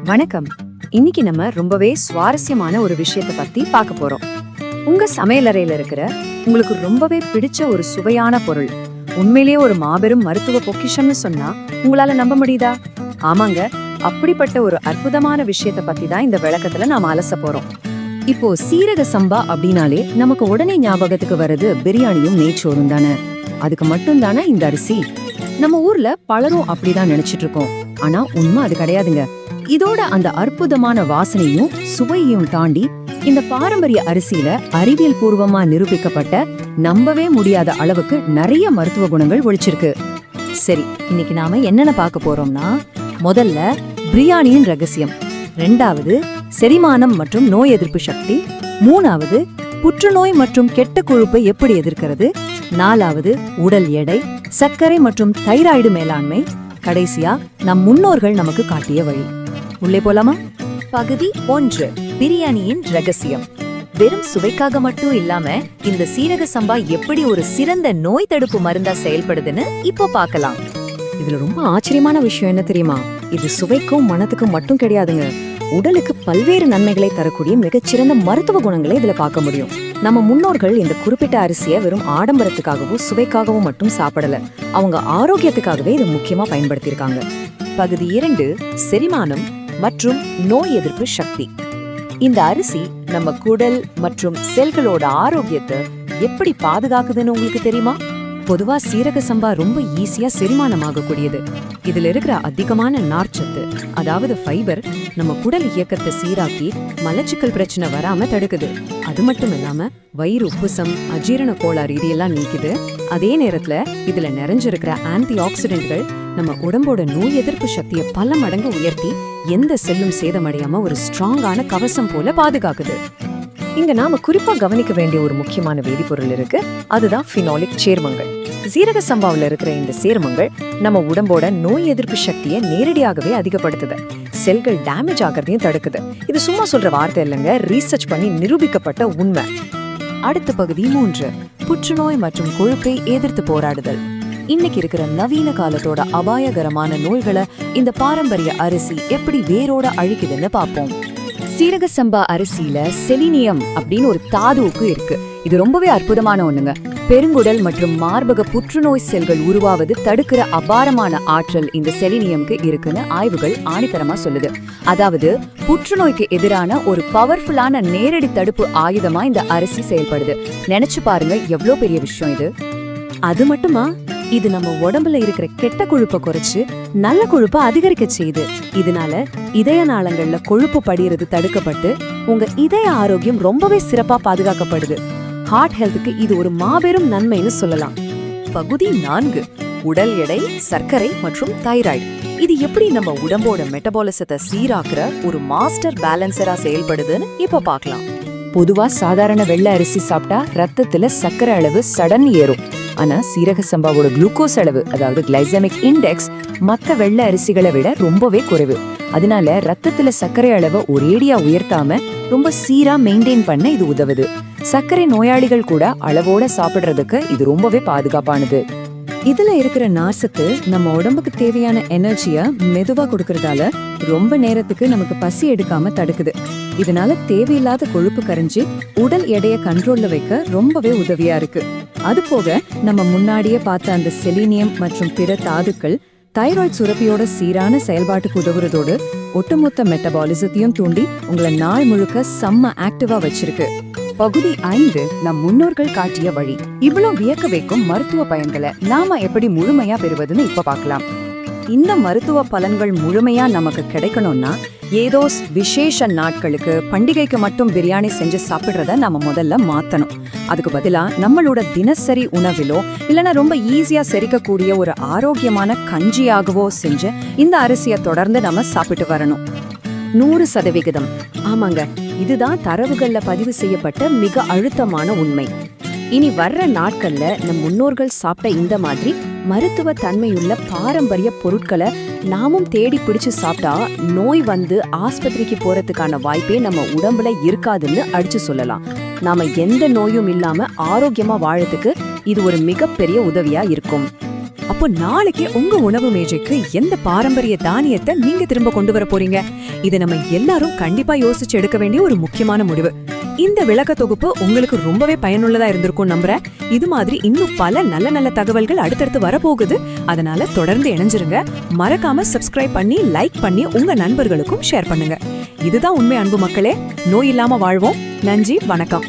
வணக்கம். இன்னைக்கு நம்ம ரொம்பவே சுவாரஸ்யமான ஒரு விஷயத்தை பத்தி பார்க்க போறோம். உங்க சமையலறையில இருக்கிற உங்களுக்கு ரொம்பவே பிடிச்ச ஒரு சுவையான பொருள் உண்மையிலேயே ஒரு மாபெரும் மருத்துவ பொக்கிஷம்னு சொன்னா உங்களால நம்ப முடியுதா? ஆமாங்க, அப்படிப்பட்ட ஒரு அற்புதமான விஷயத்தை பத்தி தான் இந்த விளக்கத்துல நாம அலச போறோம். இப்போ சீரக சம்பா அப்படின்னாலே நமக்கு உடனே ஞாபகத்துக்கு வர்றது பிரியாணியும் நெய்ச்சோறும் தானே. அதுக்கு மட்டும் தானே இந்த அரிசி. நம்ம ஊர்ல பலரும் அப்படிதான் நினைச்சிட்டு இருக்கோம். ஆனா உண்மை அது கிடையாதுங்க. இதோட அந்த அற்புதமான வாசனையும் சுவையையும் தாண்டி இந்த பாரம்பரிய அரிசியில அறிவியல் பூர்வமா நிரூபிக்கப்பட்ட நம்பவே முடியாத அளவுக்கு நிறைய மருத்துவ குணங்கள் ஒளிச்சிருக்கு. சரி, இன்னைக்கு நாம என்னென்ன பார்க்க போறோம்னா, முதல்ல பிரியாணியின் ரகசியம், ரெண்டாவது செரிமானம் மற்றும் நோய் எதிர்ப்பு சக்தி, மூணாவது புற்றுநோய் மற்றும் கெட்ட கொழுப்பை எப்படி எதிர்க்கிறது, நாலாவது உடல் எடை, சர்க்கரை மற்றும் தைராய்டு மேலாண்மை, கடைசியா நம் முன்னோர்கள் நமக்கு காட்டிய வழி. உள்ளே போலாமா? பகுதி 1, பிரியாணியின் ரகசியம். வெறும் சுவைக்காக மட்டும் இல்லாம இந்த சீரக சம்பா எப்படி ஒரு சிறந்த நோய் தடுப்பு மருந்தா செயல்படுதுன்னு இப்போ பார்க்கலாம். இதுல ரொம்ப ஆச்சரியமான விஷயம் என்ன தெரியுமா? இது சுவைக்கும் மனத்துக்கும் மட்டும் கிடையாதுங்க, உடலுக்கு பல்வேறு நன்மைகளை தரக்கூடிய மிகச்சிறந்த மருத்துவ குணங்களை இதுல பார்க்க முடியும். நம்ம முன்னோர்கள் இந்த குறிப்பிட்ட அரிசியை வெறும் ஆடம்பரத்துக்காகவும் சுவைக்காகவும் மட்டும் சாப்பிடல, அவங்க ஆரோக்கியத்துக்காகவே இது முக்கியமா பயன்படுத்தியிருக்காங்க. பகுதி 2, செரிமானம் மற்றும் நோய் எதிர்ப்பு சக்தி. இந்த அரிசி நம்ம குடல் மற்றும் செல்களோட ஆரோக்கியத்தை எப்படி பாதுகாக்குதுன்னு உங்களுக்கு தெரியுமா? பொதுவா சீரக சம்பா ரொம்ப ஈஸியா செரிமானமாக கூடியது. இதுல இருக்கிற அதிகமான நார்ச்சத்து, அதாவது ஃபைபர், நம்ம குடல் இயக்கத்தை சீராக்கி மலச்சிக்கல் பிரச்சனை வராம தடுக்குது. அது மட்டும் இல்லாம வயிறு உப்புசம், அஜீரண கோளாறு இதெல்லாம் நீக்குது. அதே நேரத்துல இதுல நிறைஞ்சிருக்கிற ஆன்டி ஆக்சிடென்ட்கள் நம்ம உடம்போட நோய் எதிர்ப்பு சக்தியை பல மடங்கு உயர்த்தி எந்த செல்லும் சேதமடையாம ஒரு ஸ்ட்ராங்கான கவசம் போல பாதுகாக்குது. இங்க நாம குறிப்பா கவனிக்க வேண்டிய ஒரு முக்கியமான வேதிப்பொருள் இருக்கு, அதுதான் ஃபினாலிக் சேர்மங்கள். சீரக சம்பாவில் இருக்கிற இந்த சேர்மங்கள் நம்ம உடம்போட நோய் எதிர்ப்பு சக்தியை நேரடியாகவே அதிகப்படுத்துது, செல்கள் டேமேஜ் ஆகிறதையும் தடுக்குது. இது சும்மா சொல்ற வார்த்தை இல்லைங்க, ரீசர்ச் பண்ணி நிரூபிக்கப்பட்ட உண்மை. அடுத்த பகுதி 3, புற்றுநோய் மற்றும் கொழுப்பை எதிர்த்து போராடுதல். இன்னைக்கு இருக்கிற நவீன காலத்தோட அபாயகரமான நோய்களை இந்த பாரம்பரிய அரிசி எப்படி வேரோட அழிக்குதுன்னு பார்ப்போம். சீரக சம்பா அரிசியில செலினியம் அப்படின்னு ஒரு தாதுவுக்கு இருக்கு. இது ரொம்பவே அற்புதமான ஒண்ணுங்க. பெருங்குடல் மற்றும் மார்பக புற்றுநோய் செல்கள் உருவாவது தடுக்கிற அபாரமான ஆற்றல் இந்த செலினியம்க்கு இருக்குன்னு ஆய்வுகள் ஆணித்தரமா சொல்லுது. அதாவது புற்றுநோய்க்கு எதிரான ஒரு பவர்ஃபுல்லான நேரடி தடுப்பு ஆயுதமா இந்த அரிசி செயல்படுது. நினைச்சு பாருங்க, எவ்வளவு பெரிய விஷயம் இது. அது மட்டுமா, இது நம்ம உடம்புல இருக்கிற கெட்ட கொழுப்பை குறைச்சு நல்ல கொழுப்பை அதிகரிக்க செய்யுது. இதனால இதய நாளங்கள்ல கொழுப்பு படிகிறது தடுக்கப்பட்டு உங்க இதய ஆரோக்கியம் ரொம்பவே சிறப்பா பாதுகாக்கப்படுது. ஹார்ட் ஹெல்த்துக்கு இது ஒரு மாபெரும் நன்மைன்னு சொல்லலாம். பகுதி 4, உடல் எடை, சர்க்கரை மற்றும் தைராய்டு. இது எப்படி நம்ம உடம்போட மெட்டபாலிசத்தை சீராக்குற ஒரு மாஸ்டர் பேலன்சரா செயல்படுதுன்னு இப்போ பார்க்கலாம். பொதுவா சாதாரண வெள்ளை அரிசி சாப்பிட்டா ரத்தத்துல சர்க்கரை அளவு சடன் ஏறும். ஆனா சீரக சம்பாவோட குளுக்கோஸ் அளவு, அதாவது கிளைசெமிக் இண்டெக்ஸ், மத்த வெள்ளை அரிசிகளை விட ரொம்பவே குறைவு. அதனால ரத்தத்துல சர்க்கரை அளவை ஒரேடியா உயர்த்தாம ரொம்ப சீரா மெயின்டைன் பண்ண இது உதவுது. சர்க்கரை நோயாளிகள் கூட அளவோட சாப்பிடுறதுக்கு இது ரொம்பவே பாதுகாப்பானது. இதுல இருக்கிற நார்சத்து நம்ம உடம்புக்கு தேவையான எனர்ஜிய மெதுவா கொடுக்கறதால ரொம்ப நேரத்துக்கு நமக்கு பசி எடுக்காம தடுக்குது. இதனால தேவையில்லாத கொழுப்பு கரைஞ்சி உடல் எடையை கண்ட்ரோல்ல வைக்க ரொம்பவே உதவியா இருக்கு. அது போக நம்ம முன்னாடியே பார்த்த அந்த செலினியம் மற்றும் பிற தாதுக்கள் தைராய்டு சுரப்பியோட சீரான செயல்பாட்டுக்கு உதவுறதோடு ஒட்டுமொத்த மெட்டபாலிசத்தையும் தூண்டி உங்களை நாள் முழுக்க செம்ம ஆக்டிவா வச்சிருக்கு. பகுதி 5, நம் முன்னோர்கள் காட்டிய வழி. இவ்வளவு வியக்க வைக்கும் மருத்துவ பயன்களை நாம எப்படி முழுமையா பெறுவதுன்னு இப்ப பார்க்கலாம். இந்த மருத்துவ பலன்கள் முழுமையா நமக்கு கிடைக்கணும்னா ஏதோ விசேஷ நாட்களுக்கு, பண்டிகைக்கு மட்டும் பிரியாணி செஞ்சு சாப்பிடுறத நம்ம முதல்ல மாத்தணும். அதுக்கு பதிலா நம்மளோட தினசரி உணவிலோ இல்லைன்னா ரொம்ப ஈஸியா செரிக்கக்கூடிய ஒரு ஆரோக்கியமான கஞ்சியாகவோ செஞ்சு இந்த அரிசியை தொடர்ந்து நம்ம சாப்பிட்டு வரணும். 100%. ஆமாங்க, இதுதான் தரவுகள்ல பதிவு செய்யப்பட்ட மிக அழுத்தமான உண்மை. இனி வர்ற நாட்கள்ல நம் முன்னோர்கள் சாப்பிட்ட இந்த மாதிரி மருத்துவ தன்மையுள்ள பாரம்பரிய பொருட்களை நாமும் தேடி பிடிச்சு சாப்பிட்டா நோய் வந்து ஆஸ்பத்திரிக்கு போறதுக்கான வாய்ப்பே நம்ம உடம்புல இருக்காதுன்னு அடிச்சு சொல்லலாம். நாம எந்த நோயும் இல்லாம ஆரோக்கியமா வாழறதுக்கு இது ஒரு மிகப்பெரிய உதவியா இருக்கும். அப்போ நாளைக்கு உங்க உணவு மேஜைக்கு எந்த பாரம்பரிய தானியத்தை நீங்க திரும்ப கொண்டு வர போறீங்க? இதை நம்ம எல்லாரும் கண்டிப்பா யோசிச்சு எடுக்க வேண்டிய ஒரு முக்கியமான முடிவு. இந்த விளக்க தொகுப்பு உங்களுக்கு ரொம்பவே பயனுள்ளதா இருந்திருக்கும் நம்புறேன். இது மாதிரி இன்னும் பல நல்ல நல்ல தகவல்கள் அடுத்தடுத்து வரப்போகுது. அதனால தொடர்ந்து இணைஞ்சிருங்க. மறக்காம சப்ஸ்கிரைப் பண்ணி லைக் பண்ணி உங்க நண்பர்களுக்கும் ஷேர் பண்ணுங்க. இதுதான் உண்மை அன்பு மக்களே. நோய் இல்லாம வாழ்வோம். நன்றி, வணக்கம்.